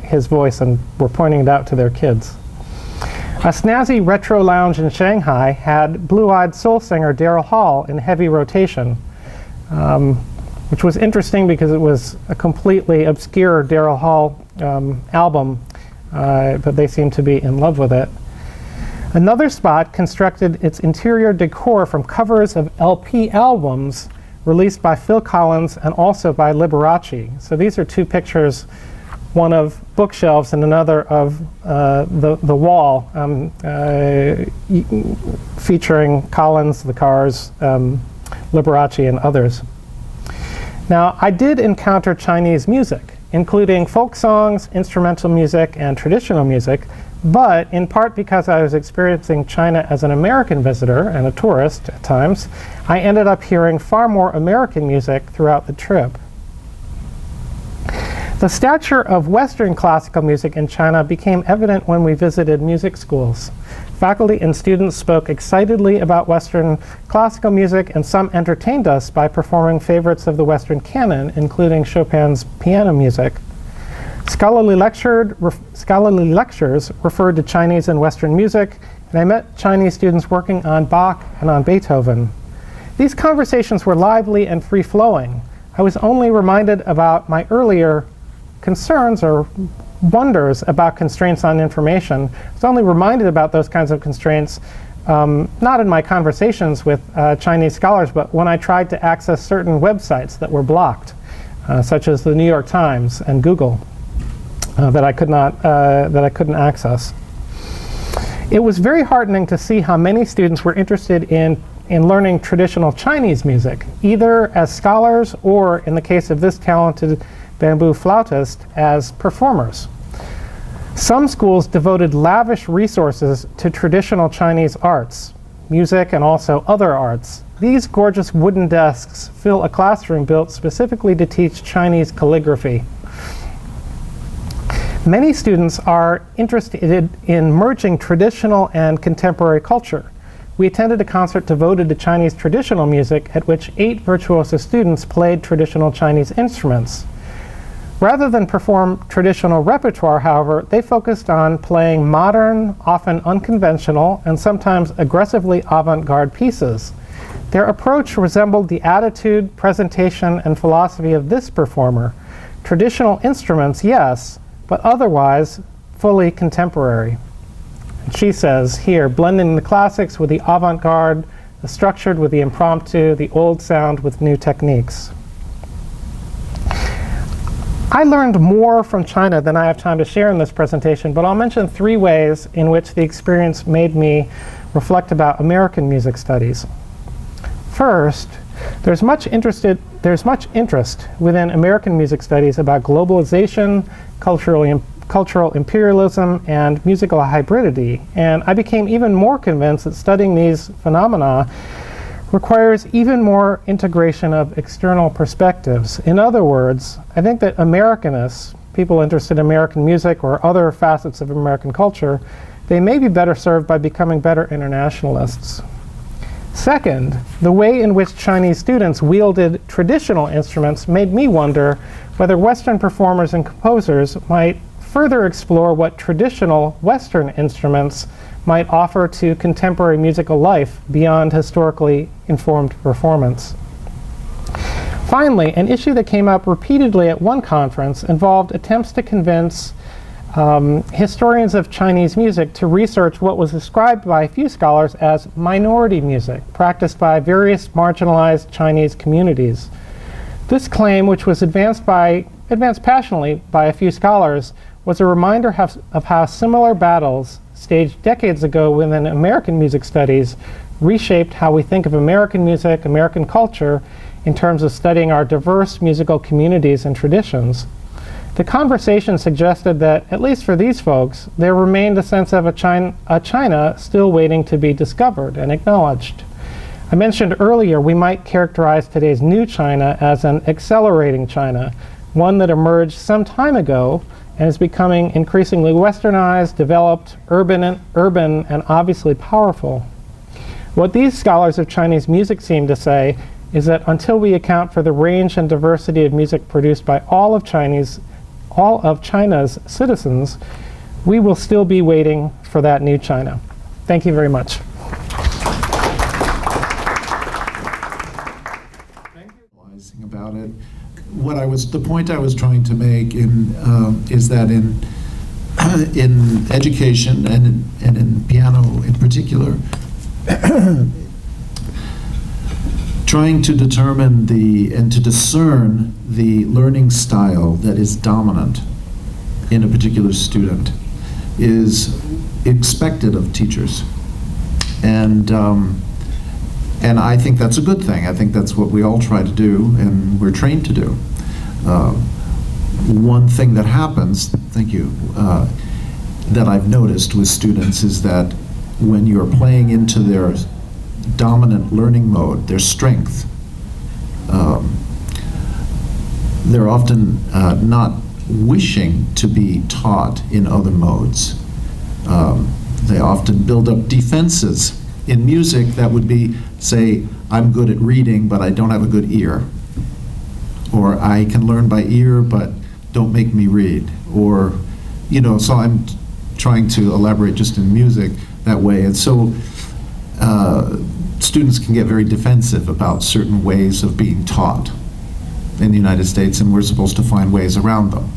his voice and were pointing it out to their kids. A snazzy retro lounge in Shanghai had blue-eyed soul singer Daryl Hall in heavy rotation, which was interesting because it was a completely obscure Daryl Hall album, but they seemed to be in love with it. Another spot constructed its interior decor from covers of LP albums released by Phil Collins and also by Liberace. So these are two pictures, one of bookshelves and another of the wall, featuring Collins, The Cars, Liberace, and others. Now, I did encounter Chinese music, including folk songs, instrumental music, and traditional music, but in part because I was experiencing China as an American visitor and a tourist at times, I ended up hearing far more American music throughout the trip. The stature of Western classical music in China became evident when we visited music schools. Faculty and students spoke excitedly about Western classical music, and some entertained us by performing favorites of the Western canon, including Chopin's piano music. Scholarly lectures referred to Chinese and Western music, and I met Chinese students working on Bach and on Beethoven. These conversations were lively and free-flowing. I was only reminded about my earlier concerns or wonders about constraints on information. I was only reminded about those kinds of constraints, not in my conversations with Chinese scholars, but when I tried to access certain websites that were blocked, such as the New York Times and Google, that I couldn't access. It was very heartening to see how many students were interested in learning traditional Chinese music, either as scholars or, in the case of this talented bamboo flautist, as performers. Some schools devoted lavish resources to traditional Chinese arts, music, and also other arts. These gorgeous wooden desks fill a classroom built specifically to teach Chinese calligraphy. Many students are interested in merging traditional and contemporary culture. We attended a concert devoted to Chinese traditional music at which 8 virtuoso students played traditional Chinese instruments. Rather than perform traditional repertoire, however, they focused on playing modern, often unconventional, and sometimes aggressively avant-garde pieces. Their approach resembled the attitude, presentation, and philosophy of this performer. Traditional instruments, yes, but otherwise fully contemporary. And she says here, blending the classics with the avant-garde, the structured with the impromptu, the old sound with new techniques. I learned more from China than I have time to share in this presentation, but I'll mention 3 ways in which the experience made me reflect about American music studies. First, there's much interest within American music studies about globalization, cultural imperialism, and musical hybridity, and I became even more convinced that studying these phenomena requires even more integration of external perspectives. In other words, I think that Americanists, people interested in American music or other facets of American culture, they may be better served by becoming better internationalists. Second, the way in which Chinese students wielded traditional instruments made me wonder whether Western performers and composers might further explore what traditional Western instruments might offer to contemporary musical life beyond historically informed performance. Finally, an issue that came up repeatedly at one conference involved attempts to convince historians of Chinese music to research what was described by a few scholars as minority music, practiced by various marginalized Chinese communities. This claim, which was advanced passionately by a few scholars, was a reminder of how similar battles staged decades ago within American music studies reshaped how we think of American music, American culture, in terms of studying our diverse musical communities and traditions. The conversation suggested that, at least for these folks, there remained a sense of a China still waiting to be discovered and acknowledged. I mentioned earlier we might characterize today's new China as an accelerating China, one that emerged some time ago and is becoming increasingly westernized, developed, urban, and obviously powerful. What these scholars of Chinese music seem to say is that until we account for the range and diversity of music produced by all of China's citizens, we will still be waiting for that new China. Thank you very much. About it. The point I was trying to make is that in education and in piano in particular, trying to determine and to discern the learning style that is dominant in a particular student is expected of teachers. And I think that's a good thing. I think that's what we all try to do and we're trained to do. One thing that happens, thank you, that I've noticed with students is that when you're playing into their dominant learning mode, their strength, they're often not wishing to be taught in other modes. They often build up defenses in music that would be, say, I'm good at reading, but I don't have a good ear. Or I can learn by ear, but don't make me read. Or, so I'm trying to elaborate just in music that way. And so students can get very defensive about certain ways of being taught in the United States, and we're supposed to find ways around them.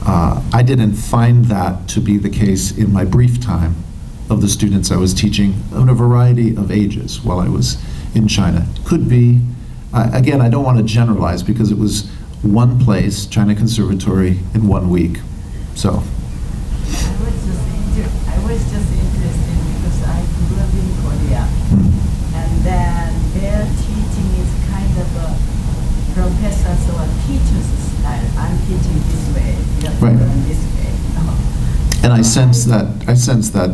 I didn't find that to be the case in my brief time of the students I was teaching in a variety of ages while I was in China. Could be, again, I don't want to generalize because it was one place, China Conservatory, in 1 week. So. I was just interested because I grew up in Korea, and then their teaching is kind of a professor's or teacher's style. I'm teaching this way, you have to learn this way. And I sense that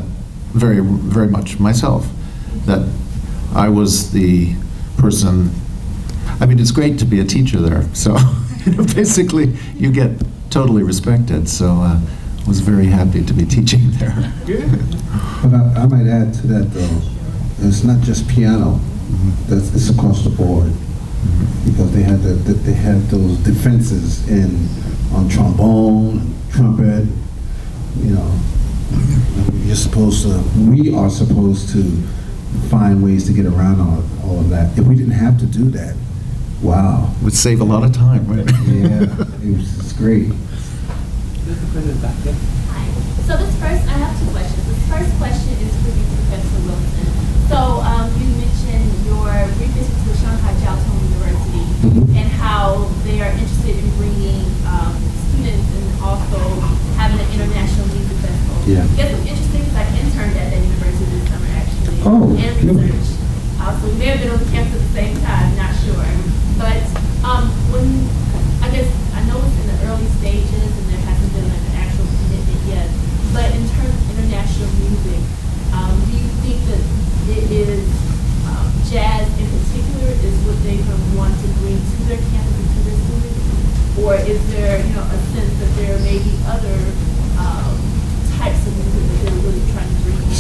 very, very much myself, that I was the person. I mean, it's great to be a teacher there. So, basically, you get totally respected. So, I was very happy to be teaching there. But I might add to that, though, it's not just piano. It's across the board, because they had those defenses on trombone, trumpet. We are supposed to find ways to get around all of that. If we didn't have to do that, wow. It would save a lot of time, right? Yeah, it's great. Hi. So I have two questions. This first question is for you, Professor Wilson. So you mentioned your revisit to Shanghai Jiao Tong University and how they are interested in bringing students and also having an international music festival. Yeah. I guess I'm interested because I interned at that university this summer actually and research. So we may have been on campus at the same time, not sure. But when I guess I know it's in the early stages and there hasn't been like an actual commitment yet. But in terms of international music, do you think that it is jazz in particular is what they want to bring to their campus and to their students? Or is there, a sense that there may be other types of music that they're really trying to bring in?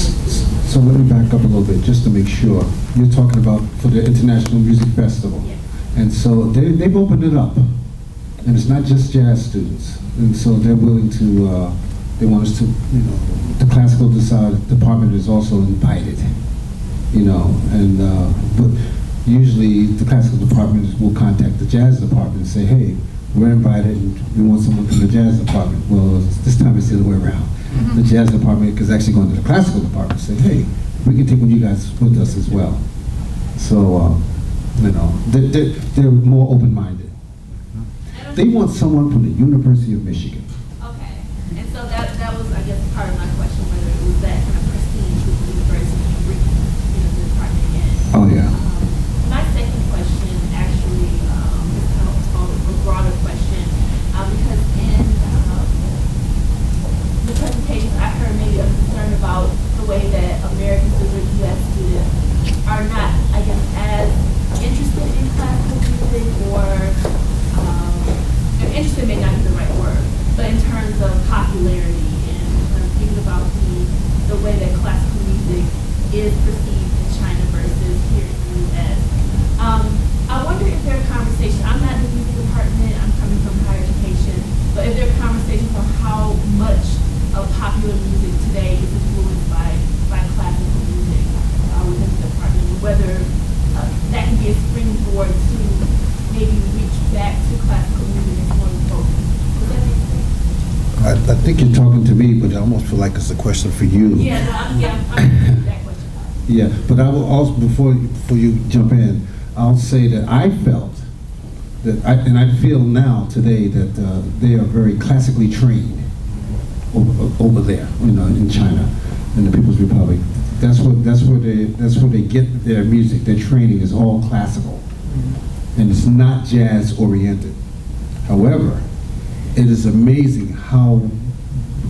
So let me back up a little bit just to make sure. You're talking about for the International Music Festival. Yes. And so they've opened it up. And it's not just jazz students. And so they're willing to, they want us to, the classical department is also invited, and but usually the classical department will contact the jazz department and say, hey, we're invited and we want someone from the jazz department. Well, this time it's the other way around. The jazz department is actually going to the classical department and say, hey, we can take you guys with us as well. So, they're more open-minded. They want someone from the University of Michigan. Okay. And so that was, I guess, part of my question, whether it was that kind of prestige with the university bringing, the department moving forward to maybe reach back to classical music as one focus. Does that make sense? I think you're talking to me, but I almost feel like it's a question for you. Yeah, no, I'm that question. Yeah, but I will also, before you jump in, I'll say that I felt that, and I feel now today that they are very classically trained over there, in China, in the People's Republic. That's where they get their music. Their training is all classical, and it's not jazz oriented. However, it is amazing how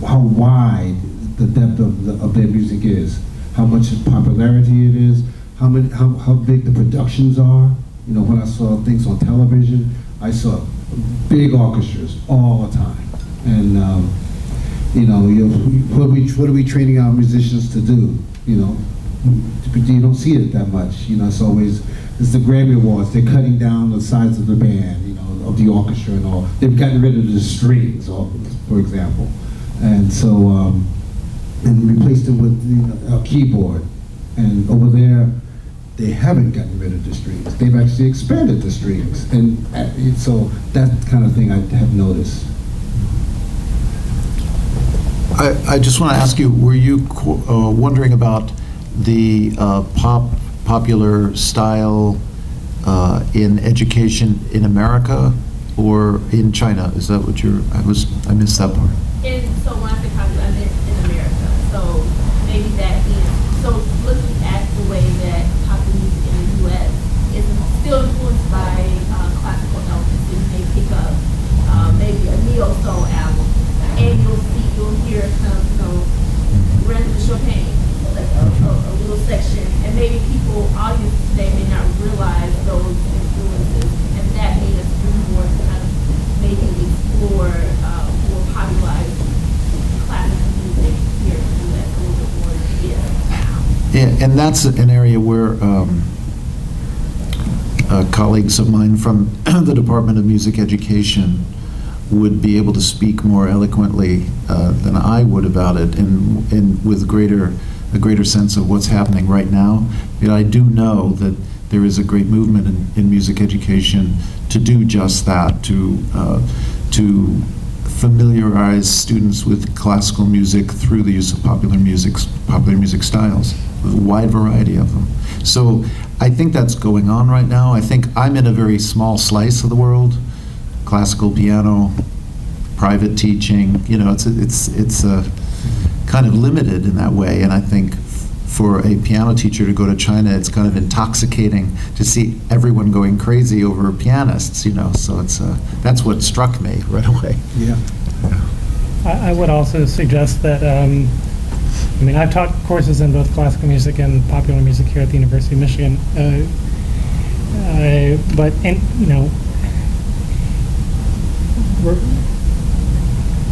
wide the depth of their music is, how much popularity it is, how big the productions are. When I saw things on television, I saw big orchestras all the time, and what are we training our musicians to do? You don't see it that much. It's the Grammy Awards. They're cutting down the size of the band, of the orchestra and all. They've gotten rid of the strings, for example, and so and replaced them with a keyboard. And over there, they haven't gotten rid of the strings. They've actually expanded the strings, and so that kind of thing I have noticed. I just want to ask you, were you wondering about the popular style in education in America or in China? Is that what I missed that part. And so when I say popular, I meant in America. So maybe that is, so looking at the way that popular music in the U.S. is still influenced by classical elements. You may pick up maybe a neo-soul album, and you'll hear some, random Chopin, like a little section, and maybe audiences today may not realize those influences, and that made us do more to kind of maybe explore more popularized classical music here in the U.S. a little bit more now. Yeah, and that's an area where colleagues of mine from the Department of Music Education would be able to speak more eloquently than I would about it, and with a greater sense of what's happening right now. I do know that there is a great movement in music education to do just that, to familiarize students with classical music through the use of popular music styles, a wide variety of them. So I think that's going on right now. I think I'm in a very small slice of the world. Classical piano, private teaching, it's kind of limited in that way, and I think for a piano teacher to go to China, it's kind of intoxicating to see everyone going crazy over pianists, so that's what struck me right away. Yeah. I would also suggest that, I've taught courses in both classical music and popular music here at the University of Michigan, we're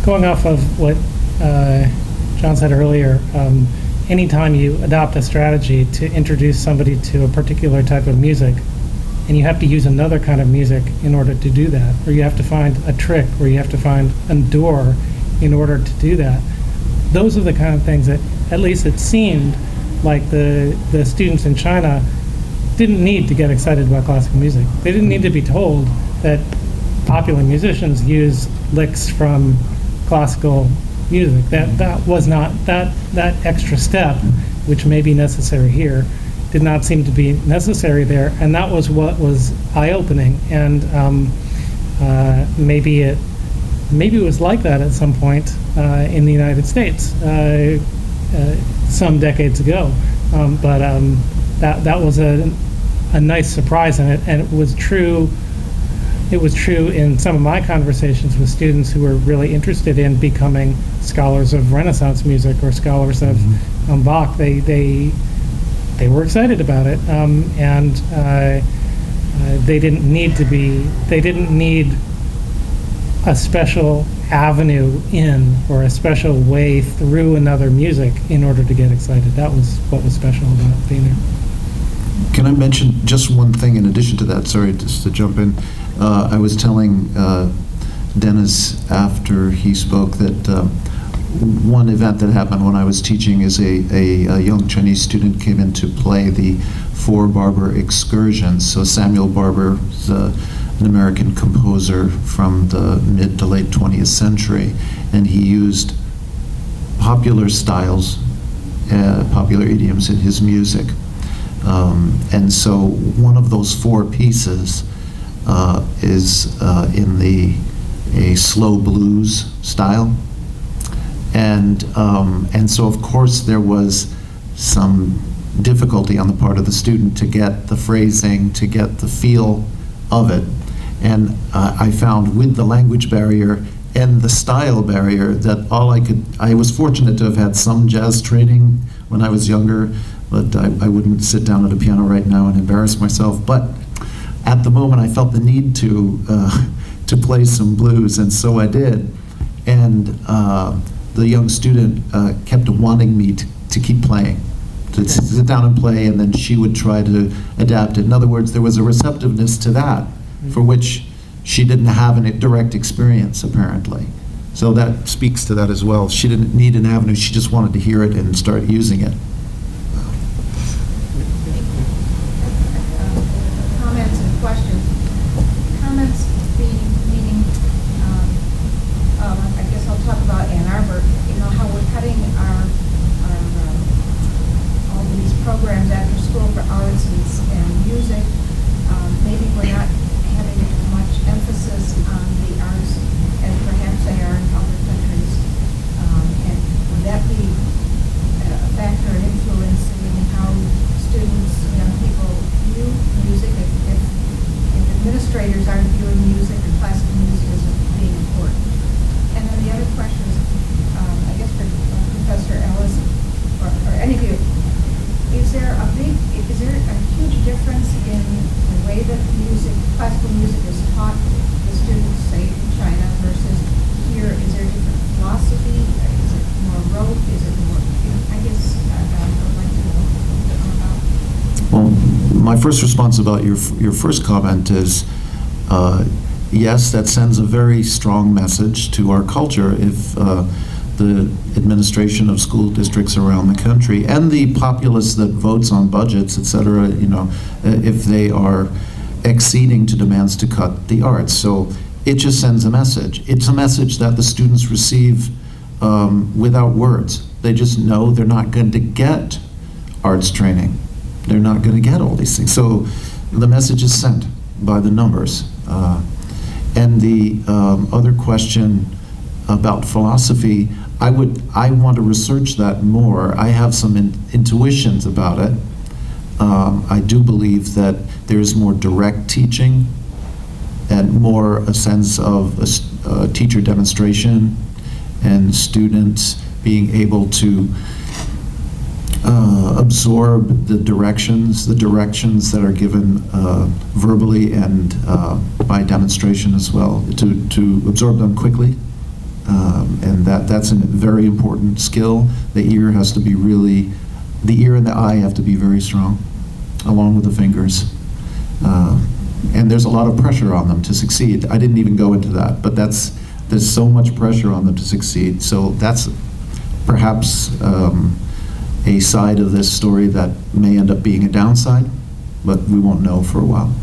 going off of what John said earlier. Anytime you adopt a strategy to introduce somebody to a particular type of music, and you have to use another kind of music in order to do that, or you have to find a trick, or you have to find a door in order to do that, those are the kind of things that, at least it seemed like the students in China didn't need to get excited about classical music. They didn't need to be told that popular musicians use licks from classical music. That was not that extra step, which may be necessary here, did not seem to be necessary there, and that was what was eye-opening. And maybe it was like that at some point in the United States some decades ago, but that was a nice surprise, and it was true. It was true in some of my conversations with students who were really interested in becoming scholars of Renaissance music or scholars of Bach. They were excited about it, and they didn't need a special avenue in or a special way through another music in order to get excited. That was what was special about being there. Can I mention just one thing in addition to that? Sorry, just to jump in. I was telling Dennis after he spoke that one event that happened when I was teaching is a young Chinese student came in to play the Four Barber Excursions. So Samuel Barber is an American composer from the mid to late 20th century, and he used popular styles, popular idioms in his music. And so one of those four pieces is in a slow blues style. And so, of course, there was some difficulty on the part of the student to get the phrasing, to get the feel of it. And I found with the language barrier and the style barrier that I was fortunate to have had some jazz training when I was younger, but I wouldn't sit down at a piano right now and embarrass myself. But at the moment, I felt the need to play some blues, and so I did. And the young student kept wanting me to keep playing, to sit down and play, and then she would try to adapt it. In other words, there was a receptiveness to that, for which she didn't have a direct experience, apparently. So that speaks to that as well. She didn't need an avenue, she just wanted to hear it and start using it. Comments and questions. Comments meaning, I guess I'll talk about Ann Arbor, how we're cutting our all these programs after school for arts and music. Maybe we're not having much emphasis on the arts as perhaps they are in other countries. And would that be a factor and influence in how students, young people view music if administrators aren't viewing music or classical music as being important? And then the other question is, I guess for Professor Ellis or any of you, is there a huge difference in the way that classical music is taught to students, say, in China versus here? Is there a different philosophy? Is it more rote? Is it more, I guess I would like to know a bit more about. Well, my first response about your first comment is, yes, that sends a very strong message to our culture if the administration of school districts around the country and the populace that votes on budgets, et cetera, if they are acceding to demands to cut the arts. So it just sends a message. It's a message that the students receive without words. They just know they're not going to get arts training. They're not going to get all these things. So the message is sent by the numbers. And the other question about philosophy, I want to research that more. I have some intuitions about it. I do believe that there's more direct teaching and more a sense of a teacher demonstration and students being able to absorb the directions that are given verbally and by demonstration as well, to absorb them quickly. And that's a very important skill. The ear and the eye have to be very strong, along with the fingers. And there's a lot of pressure on them to succeed. I didn't even go into that, but there's so much pressure on them to succeed. So that's perhaps a side of this story that may end up being a downside, but we won't know for a while.